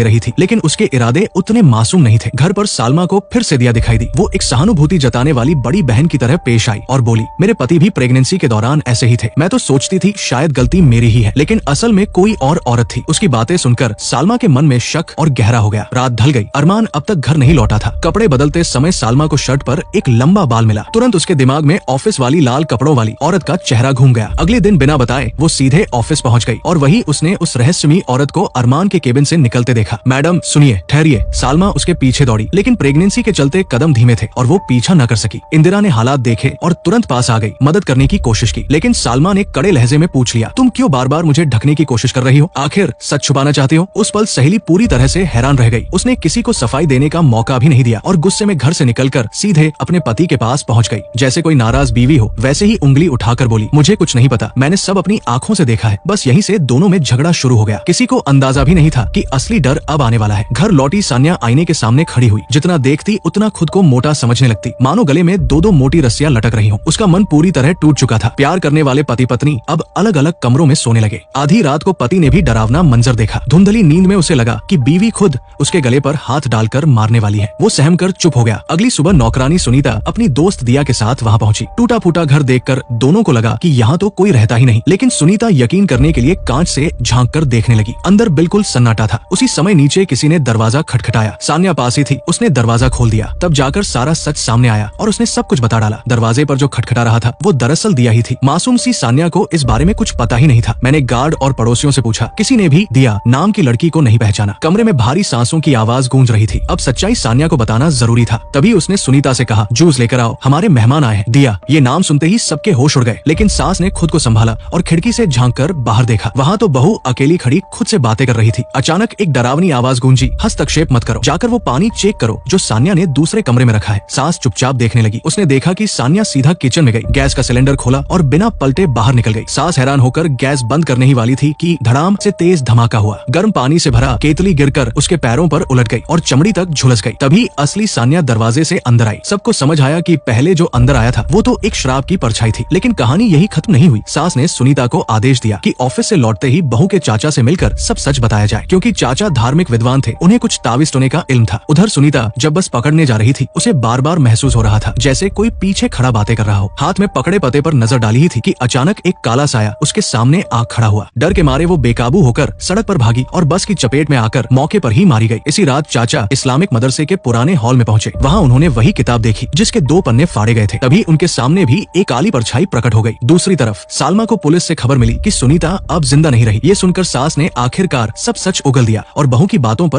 रही थी, लेकिन उसके इरादे उतने मासूम नहीं थे। घर पर सालमा को फिर से दिया दिखाई दी। वो एक सहानुभूति जताने वाली बड़ी बहन की तरह पेश आई और बोली, मेरे पति भी प्रेगनेंसी के दौरान ऐसे ही थे। मैं तो सोचती थी शायद गलती मेरी ही है, लेकिन असल में कोई और औरत थी। उसकी बातें सुनकर सालमा के मन में शक और गहरा हो गया। रात ढल गई। अरमान अब तक घर नहीं लौटा था। कपड़े बदलते समय सालमा को शर्ट पर एक लंबा बाल मिला। तुरंत उसके दिमाग में ऑफिस वाली लाल कपड़ों वाली औरत का चेहरा घूम गया। अगले दिन बिना बताए वो सीधे ऑफिस पहुंच गई और वही उसने उस रहस्यमयी औरत को अरमान के केबिन से निकलते देखा। मैडम सुनिए, ठहरिए। सालमा उसके पीछे दौड़ी, लेकिन प्रेगनेंसी के चलते कदम धीमे थे और वो पीछा न कर सकी। इंदिरा ने हालात देखे और तुरंत पास आ गई। मदद करने की कोशिश की, लेकिन सालमा ने कड़े लहजे में पूछ लिया, तुम क्यों बार बार मुझे ढकने की कोशिश कर रही हो? आखिर सच छुपाना चाहती हो? उस पल सहेली पूरी तरह से हैरान रह गई। उसने किसी को सफाई देने का मौका भी नहीं दिया और गुस्से में घर से निकलकर सीधे अपने पति के पास पहुंच गई। जैसे कोई नाराज बीवी हो वैसे ही उंगली उठाकर बोली, मुझे कुछ नहीं पता, मैंने सब अपनी आंखों से देखा है। बस यहीं से दोनों में झगड़ा शुरू हो गया। किसी को अंदाजा भी नहीं था कि असली डर अब आने वाला है। घर लौटी सान्या आईने के सामने खड़ी हुई। जितना देखती उतना खुद को मोटा समझने लगती, मानो गले में दो दो मोटी रस्सियां लटक रही हों। उसका मन पूरी तरह टूट चुका था। प्यार करने वाले पति पत्नी अब अलग अलग कमरों में सोने लगे। आधी रात को पति ने भी डरावना मंजर देखा। धुंधली नींद में उसे लगा कि बीवी खुद उसके गले पर हाथ डालकर मारने वाली है। वो सहम कर चुप हो गया। अगली सुबह नौकरानी सुनीता अपनी दोस्त दिया के साथ वहाँ पहुंची। टूटा फूटा घर देखकर दोनों को लगा कि यहाँ तो कोई रहता ही नहीं, लेकिन सुनीता यकीन करने के लिए कांच से झांक कर देखने लगी। अंदर बिल्कुल सन्नाटा था। उसी समय नीचे किसी ने दरवाजा खटखटाया। सान्या पास ही थी। उसने दरवाजा खोल दिया। तब जाकर सारा सच सामने आया और उसने सब कुछ बता डाला। दरवाजे पर जो खटखटा रहा था वो दरअसल दिया ही थी। मासूम सी सान्या को इस बारे में कुछ पता ही नहीं था। मैंने गार्ड और पड़ोसियों से पूछा, किसी ने भी दिया नाम की लड़की को नहीं पहचाना। कमरे में भारी सांसों की आवाज गूंज रही थी। अब सच्चाई सान्या को बताना जरूरी था। तभी उसने सुनीता से कहा, जूस लेकर आओ, हमारे मेहमान आए हैं। दिया ये नाम सुनते ही सबके होश उड़ गए, लेकिन सास ने खुद को संभाला और खिड़की से झांक कर बाहर देखा। वहाँ तो बहू अकेली खड़ी खुद से बातें कर रही थी। अचानक एक डरावनी आवाज गूंजी, हस्तक्षेप मत करो, जाकर वो पानी चेक करो जो सान्या ने दूसरे कमरे में रखा है। सास चुपचाप देखने लगी। उसने देखा कि सान्या सीधा किचन में गई, गैस का सिलेंडर खोला और बिना पलटे बाहर निकल गई। सास हैरान होकर गैस बंद करने ही वाली थी कि धड़ाम से तेज धमाका हुआ। गर्म पानी से भरा केतली गिरकर उसके पैरों पर उलट गई और चमड़ी तक झुलस गई। तभी असली सान्या दरवाजे से अंदर आई। सबको समझ आया कि पहले जो अंदर आया था वो तो एक शराब की परछाई थी। लेकिन कहानी यही खत्म नहीं हुई। सास ने सुनीता को आदेश दिया कि ऑफिस से लौटते ही बहू के चाचा से मिलकर सब सच बताया जाए, क्योंकि चाचा धार्मिक विद्वान थे, उन्हें कुछ तावीज टोने का इल्म था। उधर सुनीता जब बस पकड़ने जा रही थी, उसे बार बार महसूस हो रहा था जैसे कोई पीछे खड़ा बातें कर रहा हो। हाथ में पकड़े पते पर नजर डाली ही थी कि अचानक एक काला साया उसके सामने आ खड़ा हुआ। डर के मारे वो बेकाबू होकर सड़क पर भागी और बस की चपेट में आकर मौके पर ही मारी गई। इसी रात चाचा इस्लामिक मदरसे के पुराने हॉल में पहुंचे। वहाँ उन्होंने वही किताब देखी जिसके 2 पन्ने फाड़े गए थे। तभी उनके सामने भी एक काली परछाई प्रकट हो गई। दूसरी तरफ सालमा को पुलिस से खबर मिली कि सुनीता अब जिंदा नहीं रही। ये सुनकर सास ने आखिरकार सब सच उगल दिया और बहू की बातों पर